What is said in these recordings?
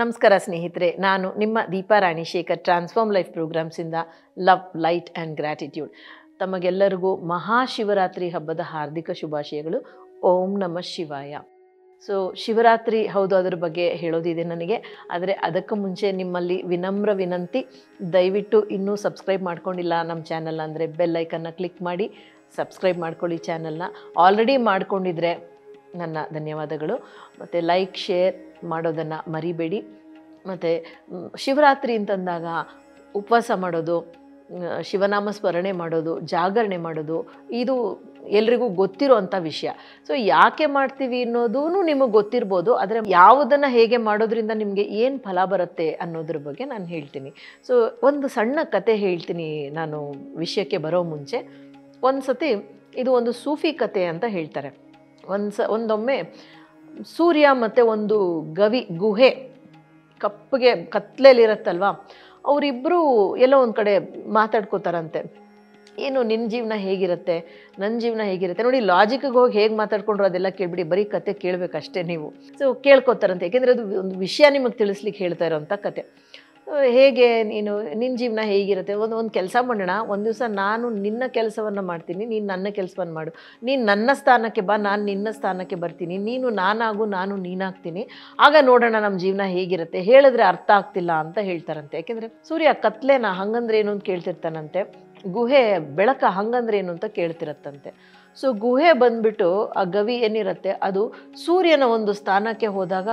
ನಮಸ್ಕಾರ ಸ್ನೇಹಿತರೆ, ನಾನು ನಿಮ್ಮ ದೀಪಾ ರಾಣಿಶೇಖರ್ ಟ್ರಾನ್ಸ್ಫಾರ್ಮ್ ಲೈಫ್ ಪ್ರೋಗ್ರಾಮ್ಸಿಂದ ಲವ್, ಲೈಟ್ ಆ್ಯಂಡ್ ಗ್ರ್ಯಾಟಿಟ್ಯೂಡ್. ತಮಗೆಲ್ಲರಿಗೂ ಮಹಾಶಿವರಾತ್ರಿ ಹಬ್ಬದ ಹಾರ್ದಿಕ ಶುಭಾಶಯಗಳು. ಓಂ ನಮಃ ಶಿವಾಯ. ಸೊ ಶಿವರಾತ್ರಿ ಹೌದು, ಅದರ ಬಗ್ಗೆ ಹೇಳೋದಿದೆ ನನಗೆ. ಆದರೆ ಅದಕ್ಕೂ ಮುಂಚೆ ನಿಮ್ಮಲ್ಲಿ ವಿನಮ್ರ ವಿನಂತಿ, ದಯವಿಟ್ಟು ಇನ್ನೂ ಸಬ್ಸ್ಕ್ರೈಬ್ ಮಾಡ್ಕೊಂಡಿಲ್ಲ ನಮ್ಮ ಚಾನಲ್ನ ಅಂದರೆ ಬೆಲ್ ಐಕನ್ನ ಕ್ಲಿಕ್ ಮಾಡಿ ಸಬ್ಸ್ಕ್ರೈಬ್ ಮಾಡ್ಕೊಳ್ಳಿ ಚಾನಲ್ನ. ಆಲ್ರೆಡಿ ಮಾಡ್ಕೊಂಡಿದ್ರೆ ನನ್ನ ಧನ್ಯವಾದಗಳು. ಮತ್ತು ಲೈಕ್, ಶೇರ್ ಮಾಡೋದನ್ನು ಮರಿಬೇಡಿ. ಮತ್ತು ಶಿವರಾತ್ರಿ ಅಂತಂದಾಗ ಉಪವಾಸ ಮಾಡೋದು, ಶಿವನಾಮ ಸ್ಮರಣೆ ಮಾಡೋದು, ಜಾಗರಣೆ ಮಾಡೋದು, ಇದು ಎಲ್ರಿಗೂ ಗೊತ್ತಿರೋವಂಥ ವಿಷಯ. ಸೊ ಯಾಕೆ ಮಾಡ್ತೀವಿ ಅನ್ನೋದೂ ನಿಮಗೆ ಗೊತ್ತಿರ್ಬೋದು. ಆದರೆ ಯಾವುದನ್ನು ಹೇಗೆ ಮಾಡೋದ್ರಿಂದ ನಿಮಗೆ ಏನು ಫಲ ಬರುತ್ತೆ ಅನ್ನೋದ್ರ ಬಗ್ಗೆ ನಾನು ಹೇಳ್ತೀನಿ. ಸೊ ಒಂದು ಸಣ್ಣ ಕತೆ ಹೇಳ್ತೀನಿ ನಾನು ವಿಷಯಕ್ಕೆ ಬರೋ ಮುಂಚೆ. ಒಂದು ಸತಿ ಇದು ಒಂದು ಸೂಫಿ ಕತೆ ಅಂತ ಹೇಳ್ತಾರೆ. ಒಂದೊಮ್ಮೆ ಸೂರ್ಯ ಮತ್ತು ಒಂದು ಗುಹೆ ಕಪ್ಪಗೆ ಕತ್ಲೆಯಲ್ಲಿರುತ್ತಲ್ವ, ಅವರಿಬ್ಬರು ಎಲ್ಲೋ ಒಂದು ಕಡೆ ಮಾತಾಡ್ಕೋತಾರಂತೆ. ಏನು ನಿನ್ನ ಜೀವನ ಹೇಗಿರುತ್ತೆ, ನನ್ನ ಜೀವನ ಹೇಗಿರುತ್ತೆ ನೋಡಿ. ಲಾಜಿಕ್ಗೆ ಹೋಗಿ ಹೇಗೆ ಮಾತಾಡ್ಕೊಂಡ್ರು ಅದೆಲ್ಲ ಕೇಳ್ಬಿಡಿ, ಬರೀ ಕತೆ ಕೇಳಬೇಕಷ್ಟೇ ನೀವು. ಸೊ ಕೇಳ್ಕೊತಾರಂತೆ, ಯಾಕೆಂದರೆ ಅದು ಒಂದು ವಿಷಯ ನಿಮಗೆ ತಿಳಿಸ್ಲಿಕ್ಕೆ ಹೇಳ್ತಾ ಇರೋವಂಥ ಕತೆ. ಹೇಗೆ ನಿನ್ನ ಜೀವನ ಹೇಗಿರುತ್ತೆ, ಒಂದು ಕೆಲಸ ಮಾಡೋಣ, ಒಂದು ದಿವಸ ನಾನು ನಿನ್ನ ಕೆಲಸವನ್ನು ಮಾಡ್ತೀನಿ, ನೀನು ನನ್ನ ಕೆಲಸವನ್ನು ಮಾಡು, ನೀನು ನನ್ನ ಸ್ಥಾನಕ್ಕೆ ಬಾ, ನಾನು ನಿನ್ನ ಸ್ಥಾನಕ್ಕೆ ಬರ್ತೀನಿ, ನೀನು ನಾನಾಗು, ನಾನು ನೀನಾಗ್ತೀನಿ, ಆಗ ನೋಡೋಣ ನಮ್ಮ ಜೀವನ ಹೇಗಿರುತ್ತೆ. ಹೇಳಿದ್ರೆ ಅರ್ಥ ಆಗ್ತಿಲ್ಲ ಅಂತ ಹೇಳ್ತಾರಂತೆ. ಯಾಕೆಂದರೆ ಸೂರ್ಯ ಕತ್ಲೆನ ಹಂಗಂದ್ರೆ ಏನು ಅಂತ ಕೇಳ್ತಿರ್ತಾನಂತೆ, ಗುಹೆ ಬೆಳಕ ಹಂಗಂದ್ರೆ ಏನು ಅಂತ ಕೇಳ್ತಿರತ್ತಂತೆ. ಸೊ ಗುಹೆ ಬಂದ್ಬಿಟ್ಟು ಆ ಗವಿ ಏನಿರುತ್ತೆ ಅದು ಸೂರ್ಯನ ಒಂದು ಸ್ಥಾನಕ್ಕೆ ಹೋದಾಗ,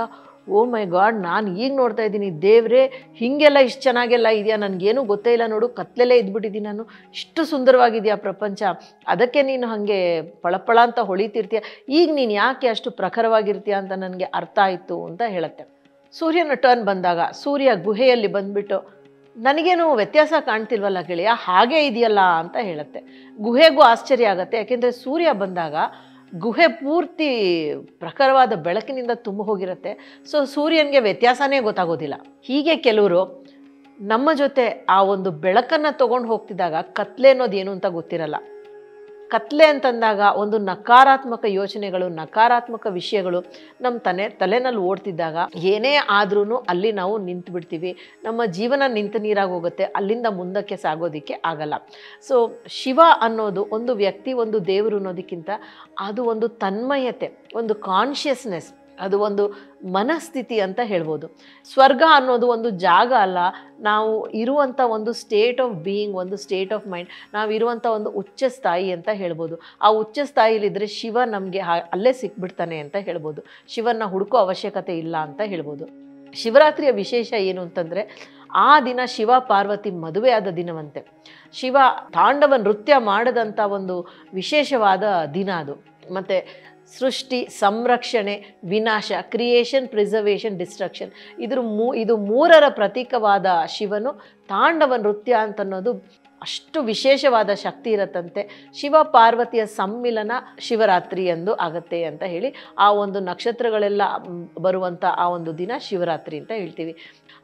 ಓ ಮೈ ಗಾಡ್, ನಾನು ಈಗ ನೋಡ್ತಾ ಇದ್ದೀನಿ, ದೇವ್ರೆ ಹೀಗೆಲ್ಲ ಇಷ್ಟು ಚೆನ್ನಾಗೆಲ್ಲ ಇದೆಯಾ, ನನಗೇನು ಗೊತ್ತೇ ಇಲ್ಲ ನೋಡು, ಕತ್ಲೆಲ್ಲೇ ಇದ್ಬಿಟ್ಟಿದ್ದೀನಿ ನಾನು, ಇಷ್ಟು ಸುಂದರವಾಗಿದೆಯಾ ಪ್ರಪಂಚ, ಅದಕ್ಕೆ ನೀನು ಹಾಗೆ ಪಳಪಳ ಅಂತ ಹೊಳಿತಿರ್ತೀಯ, ಈಗ ನೀನು ಯಾಕೆ ಅಷ್ಟು ಪ್ರಖರವಾಗಿರ್ತೀಯ ಅಂತ ನನಗೆ ಅರ್ಥ ಆಯಿತು ಅಂತ ಹೇಳುತ್ತೆ. ಸೂರ್ಯನ ಟರ್ನ್ ಬಂದಾಗ ಸೂರ್ಯ ಗುಹೆಯಲ್ಲಿ ಬಂದ್ಬಿಟ್ಟು, ನನಗೇನು ವ್ಯತ್ಯಾಸ ಕಾಣ್ತಿಲ್ವಲ್ಲ ಗೆಳೆಯ, ಹಾಗೇ ಇದೆಯಲ್ಲ ಅಂತ ಹೇಳುತ್ತೆ. ಗುಹೆಗೂ ಆಶ್ಚರ್ಯ ಆಗುತ್ತೆ, ಯಾಕೆಂದರೆ ಸೂರ್ಯ ಬಂದಾಗ ಗುಹೆ ಪೂರ್ತಿ ಪ್ರಖರವಾದ ಬೆಳಕಿನಿಂದ ತುಂಬ ಹೋಗಿರುತ್ತೆ. ಸೊ ಸೂರ್ಯನಿಗೆ ವ್ಯತ್ಯಾಸನೇ ಗೊತ್ತಾಗೋದಿಲ್ಲ. ಹೀಗೆ ಕೆಲವರು ನಮ್ಮ ಜೊತೆ ಆ ಒಂದು ಬೆಳಕನ್ನು ತೊಗೊಂಡು ಹೋಗ್ತಿದ್ದಾಗ ಕತ್ಲೆ ಅನ್ನೋದು ಏನು ಅಂತ ಗೊತ್ತಿರಲ್ಲ. ಕತ್ಲೆ ಅಂತಂದಾಗ ಒಂದು ನಕಾರಾತ್ಮಕ ಯೋಚನೆಗಳು, ನಕಾರಾತ್ಮಕ ವಿಷಯಗಳು ನಮ್ಮ ತಲೆನಲ್ಲಿ ಓಡ್ತಿದ್ದಾಗ ಏನೇ ಆದ್ರೂ ಅಲ್ಲಿ ನಾವು ನಿಂತು ಬಿಡ್ತೀವಿ. ನಮ್ಮ ಜೀವನ ನಿಂತು ನೀರಾಗಿ ಹೋಗುತ್ತೆ, ಅಲ್ಲಿಂದ ಮುಂದಕ್ಕೆ ಸಾಗೋದಕ್ಕೆ ಆಗಲ್ಲ. ಸೊ ಶಿವ ಅನ್ನೋದು ಒಂದು ವ್ಯಕ್ತಿ, ಒಂದು ದೇವರು ಅನ್ನೋದಕ್ಕಿಂತ ಅದು ಒಂದು ತನ್ಮಯತೆ, ಒಂದು ಕಾನ್ಷಿಯಸ್ನೆಸ್, ಅದು ಒಂದು ಮನಸ್ಥಿತಿ ಅಂತ ಹೇಳ್ಬೋದು. ಸ್ವರ್ಗ ಅನ್ನೋದು ಒಂದು ಜಾಗ ಅಲ್ಲ, ನಾವು ಇರುವಂಥ ಒಂದು ಸ್ಟೇಟ್ ಆಫ್ ಬೀಯಿಂಗ್, ಒಂದು ಸ್ಟೇಟ್ ಆಫ್ ಮೈಂಡ್, ನಾವಿರುವಂಥ ಒಂದು ಉಚ್ಚ ಸ್ಥಾಯಿ ಅಂತ ಹೇಳ್ಬೋದು. ಆ ಉಚ್ಚ ಸ್ಥಾಯಿಲಿದ್ದರೆ ಶಿವ ನಮಗೆ ಅಲ್ಲೇ ಸಿಕ್ಬಿಡ್ತಾನೆ ಅಂತ ಹೇಳ್ಬೋದು. ಶಿವನ ಹುಡುಕೋ ಅವಶ್ಯಕತೆ ಇಲ್ಲ ಅಂತ ಹೇಳ್ಬೋದು. ಶಿವರಾತ್ರಿಯ ವಿಶೇಷ ಏನು ಅಂತಂದರೆ, ಆ ದಿನ ಶಿವ ಪಾರ್ವತಿ ಮದುವೆ ಆದ ದಿನವಂತೆ. ಶಿವ ತಾಂಡವ ನೃತ್ಯ ಮಾಡಿದಂಥ ಒಂದು ವಿಶೇಷವಾದ ದಿನ ಅದು. ಮತ್ತು ಸೃಷ್ಟಿ, ಸಂರಕ್ಷಣೆ, ವಿನಾಶ, ಕ್ರಿಯೇಷನ್, ಪ್ರಿಸರ್ವೇಷನ್, ಡಿಸ್ಟ್ರಕ್ಷನ್, ಇದು ಮೂರರ ಪ್ರತೀಕವಾದ ಶಿವನು ತಾಂಡವ ನೃತ್ಯ ಅಂತನ್ನೋದು ಅಷ್ಟು ವಿಶೇಷವಾದ ಶಕ್ತಿ ಇರತ್ತಂತೆ. ಶಿವ ಪಾರ್ವತಿಯ ಸಮ್ಮಿಲನ ಶಿವರಾತ್ರಿ ಎಂದು ಆಗುತ್ತೆ ಅಂತ ಹೇಳಿ, ಆ ಒಂದು ನಕ್ಷತ್ರಗಳೆಲ್ಲ ಬರುವಂಥ ಆ ಒಂದು ದಿನ ಶಿವರಾತ್ರಿ ಅಂತ ಹೇಳ್ತೀವಿ.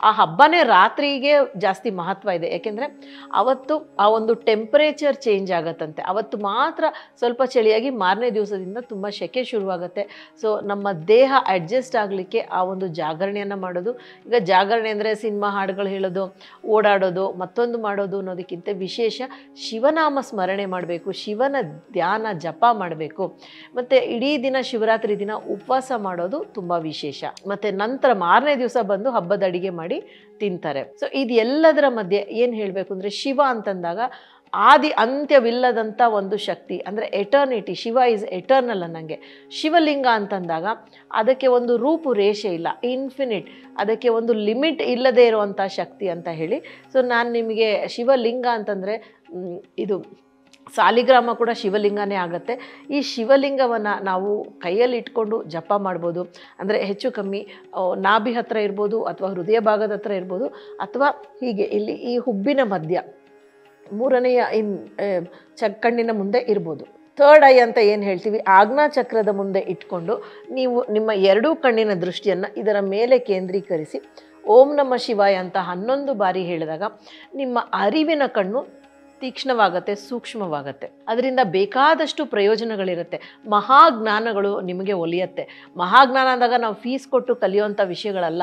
ಆ ಹಬ್ಬನೇ ರಾತ್ರಿಗೆ ಜಾಸ್ತಿ ಮಹತ್ವ ಇದೆ, ಯಾಕೆಂದರೆ ಅವತ್ತು ಆ ಒಂದು ಟೆಂಪ್ರೇಚರ್ ಚೇಂಜ್ ಆಗತ್ತಂತೆ. ಅವತ್ತು ಮಾತ್ರ ಸ್ವಲ್ಪ ಚಳಿಯಾಗಿ ಮಾರನೇ ದಿವಸದಿಂದ ತುಂಬ ಸೆಕೆ ಶುರುವಾಗುತ್ತೆ. ಸೊ ನಮ್ಮ ದೇಹ ಅಡ್ಜಸ್ಟ್ ಆಗಲಿಕ್ಕೆ ಆ ಒಂದು ಜಾಗರಣೆಯನ್ನು ಮಾಡೋದು. ಈಗ ಜಾಗರಣೆ ಅಂದರೆ ಸಿನಿಮಾ ಹಾಡುಗಳು ಹೇಳೋದು, ಓಡಾಡೋದು, ಮತ್ತೊಂದು ಮಾಡೋದು ಅನ್ನೋದಕ್ಕಿಂತ ವಿಶೇಷ ಶಿವನಾಮ ಸ್ಮರಣೆ ಮಾಡಬೇಕು, ಶಿವನ ಧ್ಯಾನ ಜಪ ಮಾಡಬೇಕು. ಮತ್ತು ಇಡೀ ದಿನ ಶಿವರಾತ್ರಿ ದಿನ ಉಪವಾಸ ಮಾಡೋದು ತುಂಬ ವಿಶೇಷ. ಮತ್ತು ನಂತರ ಮಾರನೇ ದಿವಸ ಬಂದು ಹಬ್ಬದ ಅಡಿಗೆ ಮಾಡಿ ತಿಂತಾರೆ. ಸೊ ಇದೆಲ್ಲದರ ಮಧ್ಯೆ ಏನು ಹೇಳಬೇಕು ಅಂದರೆ, ಶಿವ ಅಂತಂದಾಗ ಆದಿ ಅಂತ್ಯವಿಲ್ಲದಂಥ ಒಂದು ಶಕ್ತಿ, ಅಂದರೆ ಎಟರ್ನಿಟಿ. ಶಿವ ಈಸ್ ಎಟರ್ನಲ್ ಅನ್ನಂಗೆ. ಶಿವಲಿಂಗ ಅಂತಂದಾಗ ಅದಕ್ಕೆ ಒಂದು ರೂಪುರೇಷೆ ಇಲ್ಲ, ಇನ್ಫಿನಿಟ್, ಅದಕ್ಕೆ ಒಂದು ಲಿಮಿಟ್ ಇಲ್ಲದೆ ಇರುವಂಥ ಶಕ್ತಿ ಅಂತ ಹೇಳಿ. ಸೊ ನಾನು ನಿಮಗೆ ಶಿವಲಿಂಗ ಅಂತಂದರೆ ಇದು ಸಾಲಿಗ್ರಾಮ ಕೂಡ ಶಿವಲಿಂಗನೇ ಆಗುತ್ತೆ. ಈ ಶಿವಲಿಂಗವನ್ನು ನಾವು ಕೈಯಲ್ಲಿ ಇಟ್ಕೊಂಡು ಜಪ ಮಾಡ್ಬೋದು. ಅಂದರೆ ಹೆಚ್ಚು ಕಮ್ಮಿ ನಾಭಿ ಹತ್ರ ಇರ್ಬೋದು, ಅಥವಾ ಹೃದಯ ಭಾಗದ ಹತ್ರ ಇರ್ಬೋದು, ಅಥವಾ ಹೀಗೆ ಇಲ್ಲಿ ಈ ಹುಬ್ಬಿನ ಮಧ್ಯ ಮೂರನೆಯ ಕಣ್ಣಿನ ಮುಂದೆ ಇರ್ಬೋದು. ಥರ್ಡ್ ಐ ಅಂತ ಏನು ಹೇಳ್ತೀವಿ, ಆಜ್ಞಾ ಚಕ್ರದ ಮುಂದೆ ಇಟ್ಕೊಂಡು ನೀವು ನಿಮ್ಮ ಎರಡೂ ಕಣ್ಣಿನ ದೃಷ್ಟಿಯನ್ನು ಇದರ ಮೇಲೆ ಕೇಂದ್ರೀಕರಿಸಿ ಓಂ ನಮಃ ಶಿವಾಯ ಅಂತ 11 ಬಾರಿ ಹೇಳಿದಾಗ ನಿಮ್ಮ ಅರಿವಿನ ಕಣ್ಣು ತೀಕ್ಷ್ಣವಾಗತ್ತೆ, ಸೂಕ್ಷ್ಮವಾಗತ್ತೆ. ಅದರಿಂದ ಬೇಕಾದಷ್ಟು ಪ್ರಯೋಜನಗಳಿರುತ್ತೆ. ಮಹಾಜ್ಞಾನಗಳು ನಿಮಗೆ ಒಲಿಯತ್ತೆ. ಮಹಾಜ್ಞಾನ ಅಂದಾಗ ನಾವು ಫೀಸ್ ಕೊಟ್ಟು ಕಲಿಯುವಂಥ ವಿಷಯಗಳಲ್ಲ,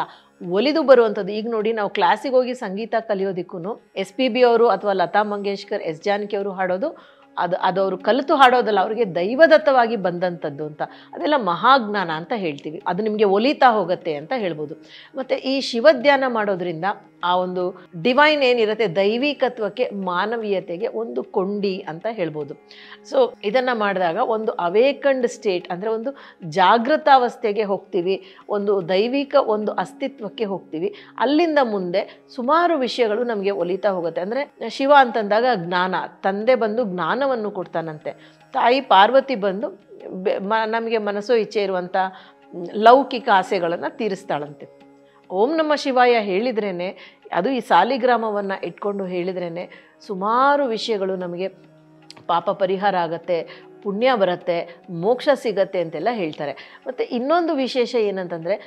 ಒಲಿದು ಬರುವಂಥದ್ದು. ಈಗ ನೋಡಿ, ನಾವು ಕ್ಲಾಸಿಗೆ ಹೋಗಿ ಸಂಗೀತ ಕಲಿಯೋದಕ್ಕೂ SPB ಅವರು ಅಥವಾ ಲತಾ ಮಂಗೇಶ್ಕರ್, S ಜಾನಕಿ ಅವರು ಹಾಡೋದು ಅದು ಅವರು ಕಲಿತು ಹಾಡೋದಲ್ಲ, ಅವ್ರಿಗೆ ದೈವದತ್ತವಾಗಿ ಬಂದಂಥದ್ದು ಅಂತ. ಅದೆಲ್ಲ ಮಹಾಜ್ಞಾನ ಅಂತ ಹೇಳ್ತೀವಿ. ಅದು ನಿಮಗೆ ಒಲಿತಾ ಹೋಗುತ್ತೆ ಅಂತ ಹೇಳ್ಬೋದು. ಮತ್ತು ಈ ಶಿವಧ್ಯಾನ ಮಾಡೋದ್ರಿಂದ ಆ ಒಂದು ಡಿವೈನ್ ಏನಿರುತ್ತೆ, ದೈವಿಕತ್ವಕ್ಕೆ, ಮಾನವೀಯತೆಗೆ ಒಂದು ಕೊಂಡಿ ಅಂತ ಹೇಳ್ಬೋದು. ಸೊ ಇದನ್ನು ಮಾಡಿದಾಗ ಒಂದು ಅವೇಕಂಡ್ ಸ್ಟೇಟ್, ಅಂದರೆ ಒಂದು ಜಾಗೃತಾವಸ್ಥೆಗೆ ಹೋಗ್ತೀವಿ, ಒಂದು ದೈವಿಕ ಒಂದು ಅಸ್ತಿತ್ವಕ್ಕೆ ಹೋಗ್ತೀವಿ. ಅಲ್ಲಿಂದ ಮುಂದೆ ಸುಮಾರು ವಿಷಯಗಳು ನಮಗೆ ಒಲಿತಾ ಹೋಗುತ್ತೆ. ಅಂದರೆ ಶಿವ ಅಂತಂದಾಗ ಜ್ಞಾನ, ತಂದೆ ಬಂದು ಜ್ಞಾನವನ್ನು ಕೊಡ್ತಾನಂತೆ, ತಾಯಿ ಪಾರ್ವತಿ ಬಂದು ನಮಗೆ ಮನಸ್ಸೋ ಇಚ್ಛೆ ಇರುವಂಥ ಲೌಕಿಕ ಆಸೆಗಳನ್ನು ತೀರಿಸ್ತಾಳಂತೆ. ಓಂ ನಮಃ ಶಿವಾಯ ಹೇಳಿದ್ರೇ, ಅದು ಈ ಸಾಲಿಗ್ರಾಮವನ್ನು ಇಟ್ಕೊಂಡು ಹೇಳಿದ್ರೇ ಸುಮಾರು ವಿಷಯಗಳು ನಮಗೆ ಪಾಪ ಪರಿಹಾರ ಆಗತ್ತೆ, ಪುಣ್ಯ ಬರುತ್ತೆ, ಮೋಕ್ಷ ಸಿಗತ್ತೆ ಅಂತೆಲ್ಲ ಹೇಳ್ತಾರೆ. ಮತ್ತು ಇನ್ನೊಂದು ವಿಶೇಷ ಏನಂತಂದರೆ,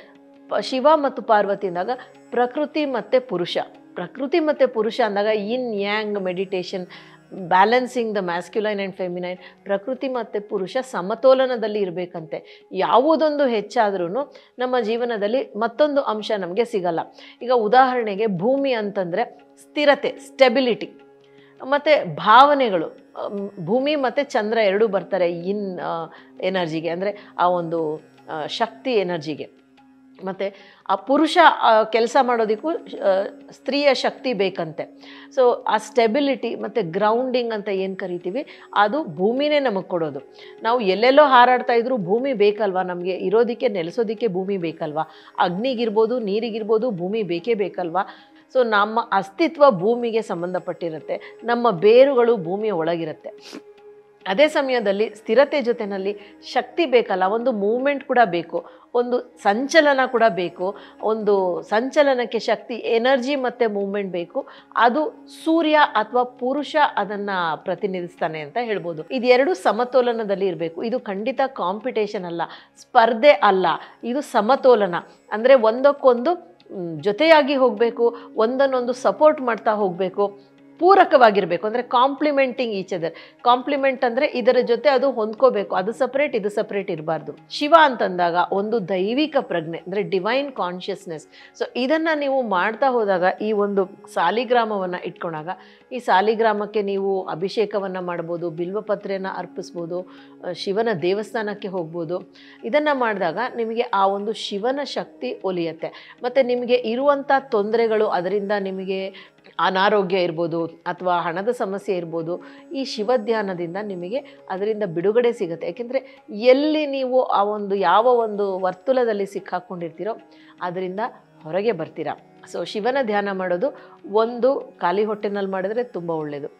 ಶಿವ ಮತ್ತು ಪಾರ್ವತಿ ಅಂದಾಗ ಪ್ರಕೃತಿ ಮತ್ತು ಪುರುಷ, ಪ್ರಕೃತಿ ಮತ್ತು ಪುರುಷ ಅಂದಾಗ yin yang meditation, balancing the masculine and feminine, ಪ್ರಕೃತಿ ಮತ್ತು ಪುರುಷ ಸಮತೋಲನದಲ್ಲಿ ಇರಬೇಕಂತೆ. ಯಾವುದೊಂದು ಹೆಚ್ಚಾದ್ರೂ ನಮ್ಮ ಜೀವನದಲ್ಲಿ ಮತ್ತೊಂದು ಅಂಶ ನಮಗೆ ಸಿಗಲ್ಲ. ಈಗ ಉದಾಹರಣೆಗೆ ಭೂಮಿ ಅಂತಂದರೆ ಸ್ಥಿರತೆ, ಸ್ಟೆಬಿಲಿಟಿ, ಮತ್ತು ಭಾವನೆಗಳು. ಭೂಮಿ ಮತ್ತು ಚಂದ್ರ ಎರಡೂ ಬರ್ತಾರೆ ಇನ್ ಎನರ್ಜಿಗೆ, ಅಂದರೆ ಆ ಒಂದು ಶಕ್ತಿ ಎನರ್ಜಿಗೆ. ಮತ್ತು ಆ ಪುರುಷ ಕೆಲಸ ಮಾಡೋದಕ್ಕೂ ಸ್ತ್ರೀಯ ಶಕ್ತಿ ಬೇಕಂತೆ. ಸೊ ಆ ಸ್ಟೆಬಿಲಿಟಿ ಮತ್ತು ಗ್ರೌಂಡಿಂಗ್ ಅಂತ ಏನು ಕರಿತೀವಿ, ಅದು ಭೂಮಿನೇ ನಮಗೆ ಕೊಡೋದು. ನಾವು ಎಲ್ಲೆಲ್ಲೋ ಹಾರಾಡ್ತಾ ಇದ್ರೂ ಭೂಮಿ ಬೇಕಲ್ವಾ ನಮಗೆ, ಇರೋದಕ್ಕೆ ನೆಲೆಸೋದಕ್ಕೆ ಭೂಮಿ ಬೇಕಲ್ವಾ, ಅಗ್ನಿಗಿರ್ಬೋದು, ನೀರಿಗಿರ್ಬೋದು, ಭೂಮಿ ಬೇಕೇ ಬೇಕಲ್ವಾ. ಸೊ ನಮ್ಮ ಅಸ್ತಿತ್ವ ಭೂಮಿಗೆ ಸಂಬಂಧಪಟ್ಟಿರುತ್ತೆ, ನಮ್ಮ ಬೇರುಗಳು ಭೂಮಿಯ ಒಳಗಿರುತ್ತೆ. ಅದೇ ಸಮಯದಲ್ಲಿ ಸ್ಥಿರತೆ ಜೊತೆಯಲ್ಲಿ ಶಕ್ತಿ ಬೇಕಲ್ಲ, ಒಂದು ಮೂಮೆಂಟ್ ಕೂಡ ಬೇಕು, ಒಂದು ಸಂಚಲನ ಕೂಡ ಬೇಕು. ಒಂದು ಸಂಚಲನಕ್ಕೆ ಶಕ್ತಿ, ಎನರ್ಜಿ ಮತ್ತು ಮೂಮೆಂಟ್ ಬೇಕು. ಅದು ಸೂರ್ಯ ಅಥವಾ ಪುರುಷ ಅದನ್ನು ಪ್ರತಿನಿಧಿಸ್ತಾನೆ ಅಂತ ಹೇಳ್ಬೋದು. ಇದೆರಡು ಸಮತೋಲನದಲ್ಲಿ ಇರಬೇಕು. ಇದು ಖಂಡಿತ ಕಾಂಪಿಟೇಷನ್ ಅಲ್ಲ, ಸ್ಪರ್ಧೆ ಅಲ್ಲ, ಇದು ಸಮತೋಲನ. ಅಂದರೆ ಒಂದಕ್ಕೊಂದು ಜೊತೆಯಾಗಿ ಹೋಗಬೇಕು, ಒಂದನ್ನೊಂದು ಸಪೋರ್ಟ್ ಮಾಡ್ತಾ ಹೋಗಬೇಕು, ಪೂರಕವಾಗಿರಬೇಕು. ಅಂದರೆ ಕಾಂಪ್ಲಿಮೆಂಟಿಂಗ್ ಈಚ್ ಅದರ್. ಕಾಂಪ್ಲಿಮೆಂಟ್ ಅಂದರೆ ಇದರ ಜೊತೆ ಅದು ಹೊಂದ್ಕೋಬೇಕು, ಅದು ಸಪ್ರೇಟ್ ಇದು ಸಪ್ರೇಟ್ ಇರಬಾರ್ದು. ಶಿವ ಅಂತಂದಾಗ ಒಂದು ದೈವಿಕ ಪ್ರಜ್ಞೆ, ಅಂದರೆ ಡಿವೈನ್ ಕಾನ್ಷಿಯಸ್ನೆಸ್. ಸೊ ಇದನ್ನು ನೀವು ಮಾಡ್ತಾ ಹೋದಾಗ, ಈ ಒಂದು ಸಾಲಿಗ್ರಾಮವನ್ನು ಇಟ್ಕೊಂಡಾಗ, ಈ ಸಾಲಿಗ್ರಾಮಕ್ಕೆ ನೀವು ಅಭಿಷೇಕವನ್ನು ಮಾಡ್ಬೋದು, ಬಿಲ್ವಪತ್ರೆಯನ್ನು ಅರ್ಪಿಸ್ಬೋದು, ಶಿವನ ದೇವಸ್ಥಾನಕ್ಕೆ ಹೋಗ್ಬೋದು. ಇದನ್ನು ಮಾಡಿದಾಗ ನಿಮಗೆ ಆ ಒಂದು ಶಿವನ ಶಕ್ತಿ ಒಲಿಯುತ್ತೆ. ಮತ್ತು ನಿಮಗೆ ಇರುವಂಥ ತೊಂದರೆಗಳು, ಅದರಿಂದ ನಿಮಗೆ ಅನಾರೋಗ್ಯ ಇರ್ಬೋದು ಅಥವಾ ಹಣದ ಸಮಸ್ಯೆ ಇರ್ಬೋದು, ಈ ಶಿವಧ್ಯಾನದಿಂದ ನಿಮಗೆ ಅದರಿಂದ ಬಿಡುಗಡೆ ಸಿಗುತ್ತೆ. ಏಕೆಂದರೆ ಎಲ್ಲಿ ನೀವು ಆ ಒಂದು ಯಾವ ಒಂದು ವರ್ತುಲದಲ್ಲಿ ಸಿಕ್ಕಾಕ್ಕೊಂಡಿರ್ತೀರೋ ಅದರಿಂದ ಹೊರಗೆ ಬರ್ತೀರಾ. ಸೊ ಶಿವನ ಧ್ಯಾನ ಮಾಡೋದು ಒಂದು ಖಾಲಿ ಹೊಟ್ಟೆನಲ್ಲಿ ಮಾಡಿದ್ರೆ ತುಂಬ ಒಳ್ಳೆಯದು.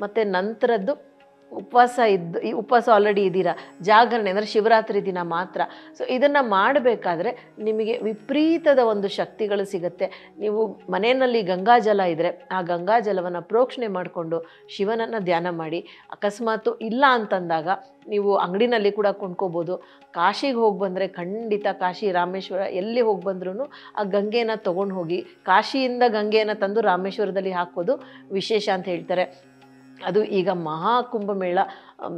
ಮತ್ತು ನಂತರದ್ದು ಉಪವಾಸ ಆಲ್ರೆಡಿ ಇದ್ದೀರಾ, ಜಾಗರಣೆ ಅಂದರೆ ಶಿವರಾತ್ರಿ ದಿನ ಮಾತ್ರ. ಸೊ ಇದನ್ನು ಮಾಡಬೇಕಾದ್ರೆ ನಿಮಗೆ ವಿಪರೀತದ ಒಂದು ಶಕ್ತಿಗಳು ಸಿಗುತ್ತೆ. ನೀವು ಮನೆಯಲ್ಲಿ ಗಂಗಾಜಲ ಇದ್ದರೆ ಆ ಗಂಗಾಜಲವನ್ನು ಪ್ರೋಕ್ಷಣೆ ಮಾಡಿಕೊಂಡು ಶಿವನನ್ನು ಧ್ಯಾನ ಮಾಡಿ. ಅಕಸ್ಮಾತು ಇಲ್ಲ ಅಂತಂದಾಗ ನೀವು ಅಂಗಡಿನಲ್ಲಿ ಕೂಡ ಕೊಂಡ್ಕೋಬೋದು. ಕಾಶಿಗೆ ಹೋಗಿ ಬಂದರೆ ಖಂಡಿತ, ಕಾಶಿ ರಾಮೇಶ್ವರ ಎಲ್ಲಿ ಹೋಗಿ ಬಂದ್ರೂ ಆ ಗಂಗೆಯನ್ನು ತೊಗೊಂಡು ಹೋಗಿ, ಕಾಶಿಯಿಂದ ಗಂಗೆಯನ್ನು ತಂದು ರಾಮೇಶ್ವರದಲ್ಲಿ ಹಾಕೋದು ವಿಶೇಷ ಅಂತ ಹೇಳ್ತಾರೆ. ಅದು ಈಗ ಮಹಾಕುಂಭಮೇಳ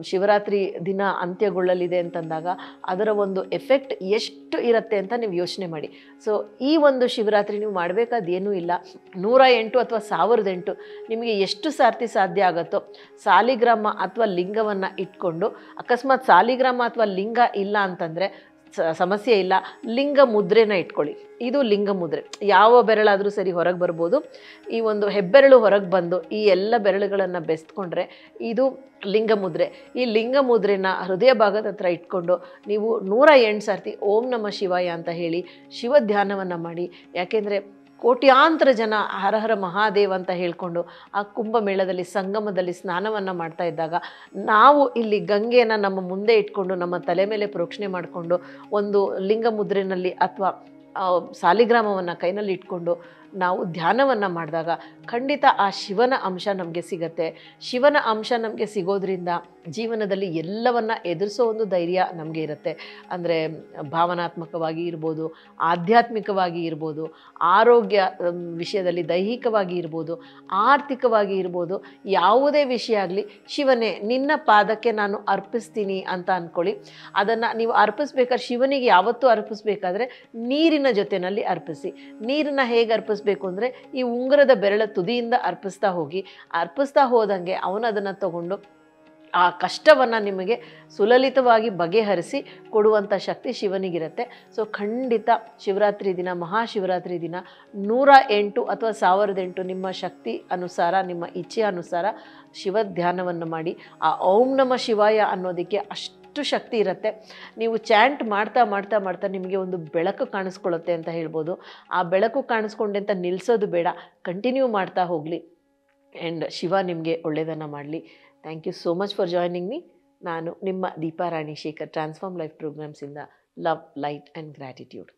ಶಿವರಾತ್ರಿ ದಿನ ಅಂತ್ಯಗೊಳ್ಳಲಿದೆ ಅಂತಂದಾಗ ಅದರ ಒಂದು ಎಫೆಕ್ಟ್ ಎಷ್ಟು ಇರುತ್ತೆ ಅಂತ ನೀವು ಯೋಚನೆ ಮಾಡಿ. ಸೊ ಈ ಒಂದು ಶಿವರಾತ್ರಿ ನೀವು ಮಾಡಬೇಕಾದೇನೂ ಇಲ್ಲ, 108 ಅಥವಾ 1008 ನಿಮಗೆ ಎಷ್ಟು ಸಾರ್ತಿ ಸಾಧ್ಯ ಆಗುತ್ತೋ ಸಾಲಿಗ್ರಾಮ ಅಥವಾ ಲಿಂಗವನ್ನು ಇಟ್ಕೊಂಡು, ಅಕಸ್ಮಾತ್ ಸಾಲಿಗ್ರಾಮ ಅಥವಾ ಲಿಂಗ ಇಲ್ಲ ಅಂತಂದರೆ ಸಮಸ್ಯೆ ಇಲ್ಲ, ಲಿಂಗ ಮುದ್ರೆನ ಇಟ್ಕೊಳ್ಳಿ. ಇದು ಲಿಂಗ ಮುದ್ರೆ, ಯಾವ ಬೆರಳಾದರೂ ಸರಿ ಹೊರಗೆ ಬರ್ಬೋದು. ಈ ಒಂದು ಹೆಬ್ಬೆರಳು ಹೊರಗೆ ಬಂದು ಈ ಎಲ್ಲ ಬೆರಳುಗಳನ್ನು ಬೆಸ್ತ್ಕೊಂಡ್ರೆ ಇದು ಲಿಂಗ ಮುದ್ರೆ. ಈ ಲಿಂಗ ಮುದ್ರೆನ ಹೃದಯ ಭಾಗದ ಹತ್ರ ಇಟ್ಕೊಂಡು ನೀವು 108 ಸರ್ತಿ ಓಂ ನಮಃ ಶಿವಾಯ ಅಂತ ಹೇಳಿ ಶಿವ ಧ್ಯಾನವನ್ನು ಮಾಡಿ. ಯಾಕೆಂದರೆ ಕೋಟ್ಯಾಂತರ ಜನ ಹರ ಹರ ಮಹಾದೇವ ಅಂತ ಹೇಳಿಕೊಂಡು ಆ ಕುಂಭಮೇಳದಲ್ಲಿ ಸಂಗಮದಲ್ಲಿ ಸ್ನಾನವನ್ನು ಮಾಡ್ತಾ ಇದ್ದಾಗ ನಾವು ಇಲ್ಲಿ ಗಂಗೆಯನ್ನು ನಮ್ಮ ಮುಂದೆ ಇಟ್ಕೊಂಡು ನಮ್ಮ ತಲೆ ಮೇಲೆ ಪ್ರೋಕ್ಷಣೆ ಮಾಡಿಕೊಂಡು ಒಂದು ಲಿಂಗ ಮುದ್ರೆನಲ್ಲಿ ಅಥವಾ ಸಾಲಿಗ್ರಾಮವನ್ನು ಕೈನಲ್ಲಿ ಇಟ್ಕೊಂಡು ನಾವು ಧ್ಯಾನವನ್ನು ಮಾಡಿದಾಗ ಖಂಡಿತ ಆ ಶಿವನ ಅಂಶ ನಮಗೆ ಸಿಗತ್ತೆ. ಶಿವನ ಅಂಶ ನಮಗೆ ಸಿಗೋದ್ರಿಂದ ಜೀವನದಲ್ಲಿ ಎಲ್ಲವನ್ನು ಎದುರಿಸೋ ಒಂದು ಧೈರ್ಯ ನಮಗೆ ಇರುತ್ತೆ. ಅಂದರೆ ಭಾವನಾತ್ಮಕವಾಗಿ ಇರ್ಬೋದು, ಆಧ್ಯಾತ್ಮಿಕವಾಗಿ ಇರ್ಬೋದು, ಆರೋಗ್ಯ ವಿಷಯದಲ್ಲಿ ದೈಹಿಕವಾಗಿ ಇರ್ಬೋದು, ಆರ್ಥಿಕವಾಗಿ ಇರ್ಬೋದು, ಯಾವುದೇ ವಿಷಯ ಆಗಲಿ ಶಿವನೇ ನಿನ್ನ ಪಾದಕ್ಕೆ ನಾನು ಅರ್ಪಿಸ್ತೀನಿ ಅಂತ ಅಂದ್ಕೊಳ್ಳಿ. ಅದನ್ನು ನೀವು ಅರ್ಪಿಸ್ಬೇಕಾದ್ರೆ ಶಿವನಿಗೆ ಯಾವತ್ತೂ ಅರ್ಪಿಸ್ಬೇಕಾದ್ರೆ ನೀರಿನ ಜೊತೆಯಲ್ಲಿ ಅರ್ಪಿಸಿ. ನೀರನ್ನು ಹೇಗೆ ಅರ್ಪಿಸ್ಬೇಕು ಅಂದರೆ ಈ ಉಂಗುರದ ಬೆರಳ ತುದಿಯಿಂದ ಅರ್ಪಿಸ್ತಾ ಹೋದಂಗೆ ಅವನು ಅದನ್ನು ತಗೊಂಡು ಆ ಕಷ್ಟವನ್ನು ನಿಮಗೆ ಸುಲಲಿತವಾಗಿ ಬಗೆಹರಿಸಿ ಕೊಡುವಂಥ ಶಕ್ತಿ ಶಿವನಿಗಿರುತ್ತೆ. ಸೊ ಖಂಡಿತ ಶಿವರಾತ್ರಿ ದಿನ, ಮಹಾಶಿವರಾತ್ರಿ ದಿನ 108 ಅಥವಾ 1008 ನಿಮ್ಮ ಶಕ್ತಿ ಅನುಸಾರ, ನಿಮ್ಮ ಇಚ್ಛೆ ಅನುಸಾರ ಶಿವ ಧ್ಯಾನವನ್ನು ಮಾಡಿ. ಆ ಓಂ ನಮಃ ಶಿವಾಯ ಅನ್ನೋದಕ್ಕೆ ಅಷ್ಟು ಶಕ್ತಿ ಇರುತ್ತೆ. ನೀವು ಚಾಂಟ್ ಮಾಡ್ತಾ ಮಾಡ್ತಾ ಮಾಡ್ತಾ ನಿಮಗೆ ಒಂದು ಬೆಳಕು ಕಾಣಿಸ್ಕೊಳ್ಳುತ್ತೆ ಅಂತ ಹೇಳ್ಬೋದು. ಆ ಬೆಳಕು ಕಾಣಿಸ್ಕೊಂಡೆ ಅಂತ ನಿಲ್ಲಿಸೋದು ಬೇಡ, ಕಂಟಿನ್ಯೂ ಮಾಡ್ತಾ ಹೋಗಲಿ. ಆ್ಯಂಡ್ ಶಿವ ನಿಮಗೆ ಒಳ್ಳೆಯದನ್ನು ಮಾಡಲಿ. Thank you so much for joining me. ನಾನು ನಿಮ್ಮ ದೀಪಾ ರಾಣಿ ಶೇಖರ್, ಟ್ರಾನ್ಸ್ಫಾರ್ಮ್ ಲೈಫ್ ಪ್ರೋಗ್ರಾಮ್ಸಿಂದ ಲವ್, ಲೈಟ್ ಆ್ಯಂಡ್ ಗ್ರ್ಯಾಟಿಟ್ಯೂಡ್.